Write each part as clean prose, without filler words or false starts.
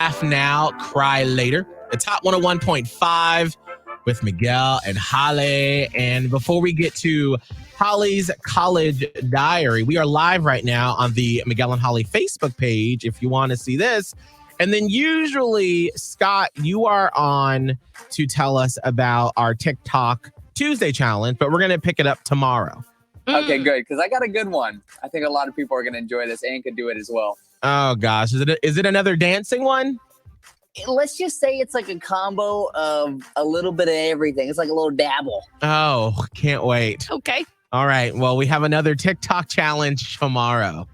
Laugh now, cry later. The Top 101.5 with Miguel and Holly. And before we get to Holly's College Diary, we are live right now on the Miguel and Holly Facebook page if you want to see this. And then usually, Scott, you are on to tell us about our TikTok Tuesday challenge, but we're going to pick it up tomorrow. Okay, good, because I got a good one. I think a lot of people are going to enjoy this and could do it as well. Oh, gosh. Is it another dancing one? Let's just say it's like a combo of a little bit of everything. It's like a little dabble. Oh, can't wait. Okay. All right. Well, we have another TikTok challenge tomorrow.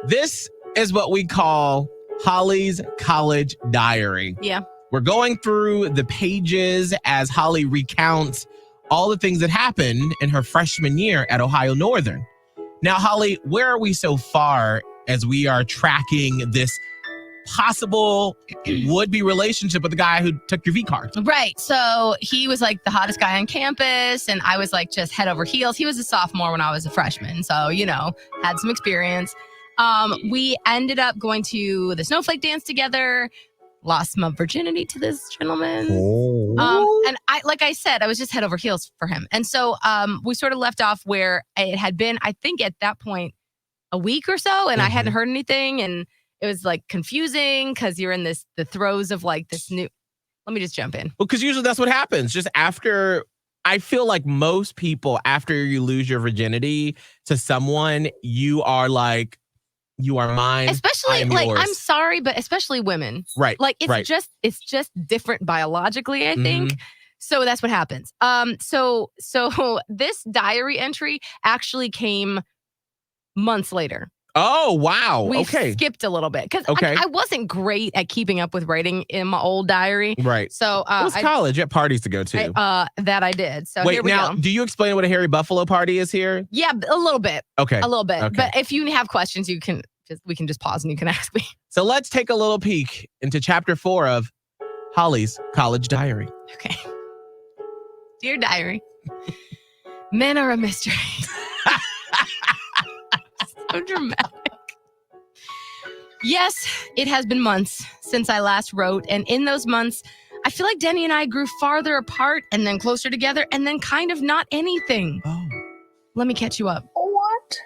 This is what we call Holly's College Diary. Yeah. We're going through the pages as Holly recounts all the things that happened in her freshman year at Ohio Northern. Now, Holly, where are we so far as we are tracking this possible would-be relationship with the guy who took your V card? Right. So he was like the hottest guy on campus, and I was like just head over heels. He was a sophomore when I was a freshman. So, had some experience. We ended up going to the snowflake dance together, lost my virginity to this gentleman. And like I said, I was just head over heels for him. And so we sort of left off where it had been, I think at that point, a week or so, and I hadn't heard anything. And it was like confusing because you're in the throes of like this new, let me just jump in. Well, because usually that's what happens. Just after, I feel like most people, after you lose your virginity to someone, you are like, you are mine. Especially like, yours. I'm sorry, but especially women. Right. Like it's just different biologically, I think. So that's what happens. So this diary entry actually came months later. Oh, wow. We okay. skipped a little bit because okay. I wasn't great at keeping up with writing in my old diary. Right. So it was college. You had parties to go to. That I did. So wait, here we now, go. Do you explain what a hairy buffalo party is here? Yeah, a little bit. Okay. A little bit. Okay. But if you have questions, we can just pause and you can ask me. So let's take a little peek into chapter 4 of Holly's College Diary. Okay. Dear diary, men are a mystery. So dramatic. Yes, it has been months since I last wrote, and in those months, I feel like Denny and I grew farther apart and then closer together and then kind of not anything. Oh. Let me catch you up. What?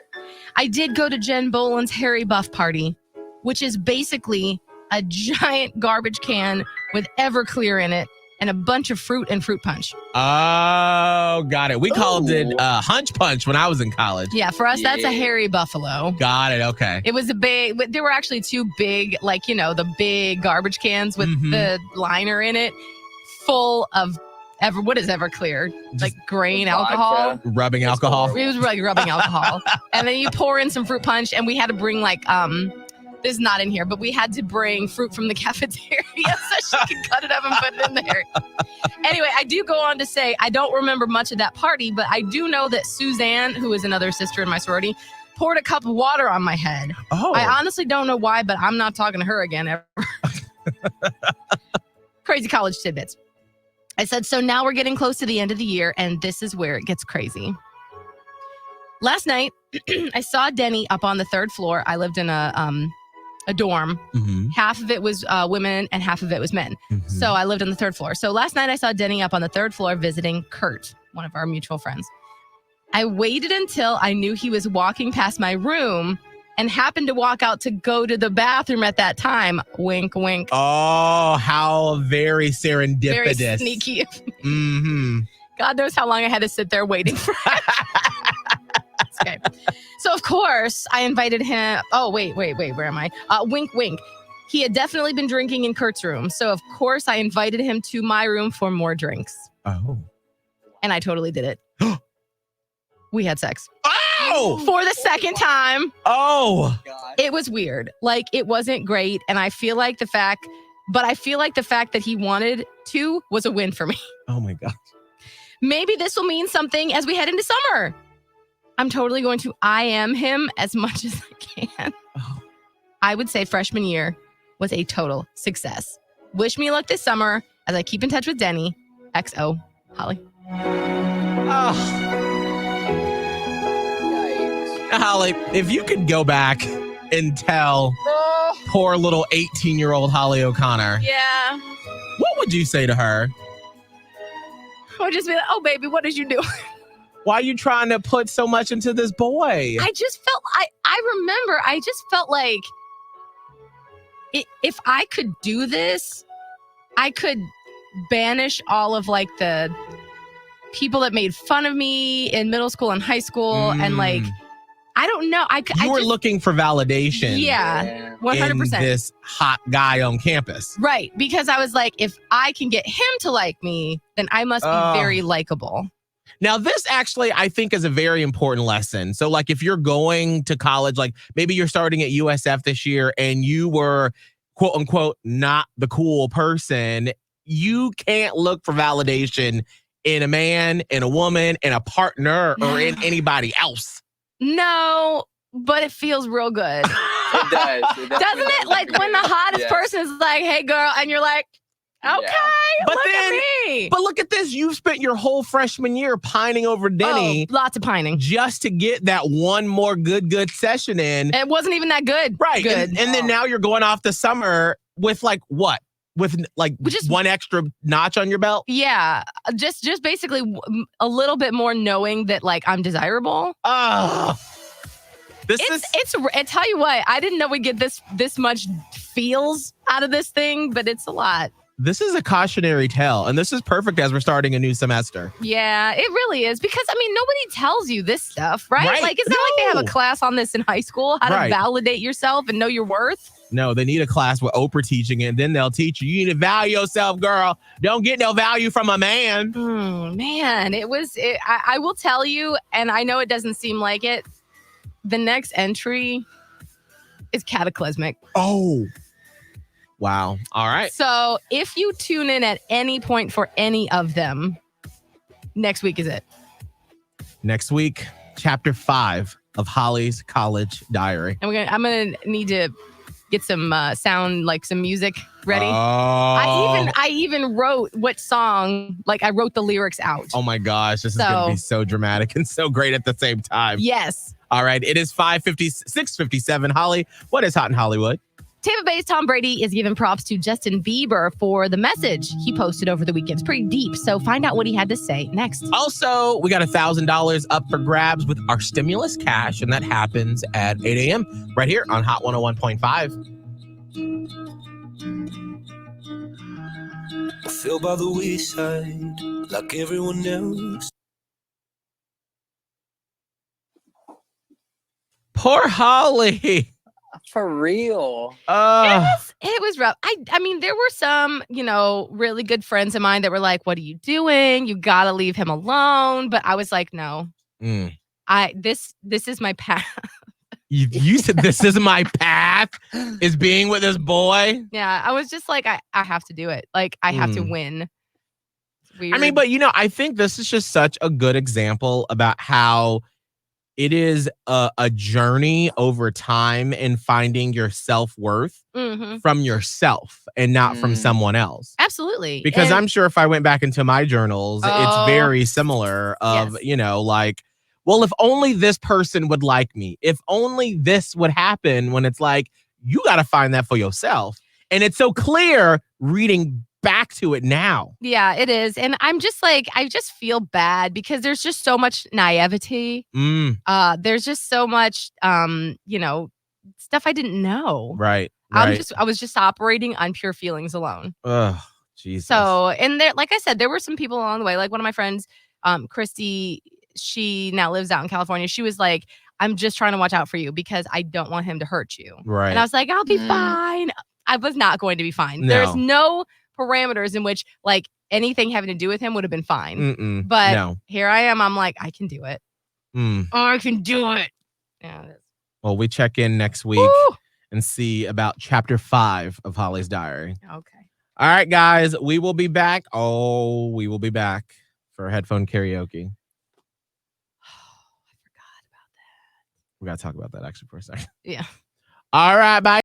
I did go to Jen Boland's Harry Buff party, which is basically a giant garbage can with Everclear in it and a bunch of fruit and fruit punch. Oh, got it. We called it Hunch Punch when I was in college. Yeah, for us, that's a hairy buffalo. Got it. Okay. It was there were actually two big, the big garbage cans with the liner in it, full of what is Everclear? Like grain alcohol? Rubbing alcohol? It was like rubbing alcohol. And then you pour in some fruit punch, and we had to bring this is not in here, but we had to bring fruit from the cafeteria so she could cut it up and put it in there. Anyway, I do go on to say I don't remember much of that party, but I do know that Suzanne, who is another sister in my sorority, poured a cup of water on my head. Oh. I honestly don't know why, but I'm not talking to her again ever. Crazy college tidbits. I said, so now we're getting close to the end of the year, and this is where it gets crazy. Last night, I saw Denny up on the 3rd floor. I lived in a dorm. Half of it was women and half of it was men. So I lived on the 3rd floor. So last night I saw Denny up on the 3rd floor visiting Kurt, one of our mutual friends. I waited until I knew he was walking past my room and happened to walk out to go to the bathroom at that time. Wink, wink. Oh, how very serendipitous. Very sneaky. God knows how long I had to sit there waiting for him. Okay. So, of course, I invited him. Oh, wait. Where am I? Wink, wink. He had definitely been drinking in Kurt's room. So, of course, I invited him to my room for more drinks. Oh. And I totally did it. We had sex. Oh! For the second time. Oh. It was weird. Like, it wasn't great. And I feel like the fact that he wanted to was a win for me. Oh, my God. Maybe this will mean something as we head into summer. I'm totally going to I am him as much as I can. Oh. I would say freshman year was a total success. Wish me luck this summer as I keep in touch with Denny. XO, Holly. Oh. Holly, if you could go back and tell Poor little 18-year-old Holly O'Connor. Yeah. What would you say to her? I would just be like, oh, baby, what did you do? Why are you trying to put so much into this boy? I just felt, I remember, I just felt like if I could do this, I could banish all of like the people that made fun of me in middle school and high school. And like, I don't know. You were looking for validation. Yeah, in 100%. this hot guy on campus. Right. Because I was like, if I can get him to like me, then I must be very likable. Now, this actually, I think, is a very important lesson. So, like, if you're going to college, like maybe you're starting at USF this year and you were, quote unquote, not the cool person, you can't look for validation in a man, in a woman, in a partner, or in anybody else. No, but it feels real good. It does. Doesn't it? Like when the hottest person is like, hey, girl, and you're like, okay, But look then, at me. But look at this. You've spent your whole freshman year pining over Denny. Oh, lots of pining. Just to get that one more good session in. It wasn't even that good. Right. Good. And then now you're going off the summer with like what? With like just one extra notch on your belt? Yeah. Just basically a little bit more knowing that like I'm desirable. Oh. I tell you what, I didn't know we'd get this much feels out of this thing, but it's a lot. This is a cautionary tale, and this is perfect as we're starting a new semester. Yeah, it really is. Because, I mean, nobody tells you this stuff, right? Like, it's not like they have a class on this in high school, how to validate yourself and know your worth. No, they need a class with Oprah teaching it, and then they'll teach you. You need to value yourself, girl. Don't get no value from a man. Man, I will tell you, and I know it doesn't seem like it, the next entry is cataclysmic. Oh. Wow. All right. So if you tune in at any point for any of them, next week is it. Next week, chapter 5 of Holly's College Diary. And I'm gonna need to get some sound, like some music ready. Oh. I even wrote what song, like I wrote the lyrics out. Oh my gosh, this is gonna be so dramatic and so great at the same time. Yes. All right. It is 6:57. Holly, what is hot in Hollywood? Tampa Bay's Tom Brady is giving props to Justin Bieber for the message he posted over the weekend. It's pretty deep, so find out what he had to say next. Also, we got $1,000 up for grabs with our stimulus cash, and that happens at 8 a.m. right here on Hot 101.5. I feel by the wayside like everyone else. Poor Holly. For real. It was rough. I mean, there were some, really good friends of mine that were like, what are you doing? You got to leave him alone. But I was like, no, this is my path. You said this is my path, is being with this boy. Yeah. I was just like, I have to do it. Like, I have to win. I mean, but I think this is just such a good example about how it is a journey over time in finding your self-worth from yourself and not from someone else. Absolutely. Because I'm sure if I went back into my journals, it's very similar of, like, well, if only this person would like me, if only this would happen, when it's like, you got to find that for yourself. And it's so clear reading back to it now. Yeah, it is. And I'm just like, I just feel bad because there's just so much naivety. There's just so much, stuff I didn't know. Right. I was just operating on pure feelings alone. Oh, Jesus. So, and there, like I said, there were some people along the way, like one of my friends, Christy, she now lives out in California. She was like, I'm just trying to watch out for you because I don't want him to hurt you. Right. And I was like, I'll be fine. I was not going to be fine. No. There's no parameters in which like anything having to do with him would have been fine. But here I am. I'm like, I can do it. I can do it. Yeah. Well, we check in next week and see about chapter 5 of Holly's Diary. Okay. All right, guys, we will be back. We will be back for headphone karaoke. I forgot about that. We got to talk about that actually for a second. Yeah. All right, bye.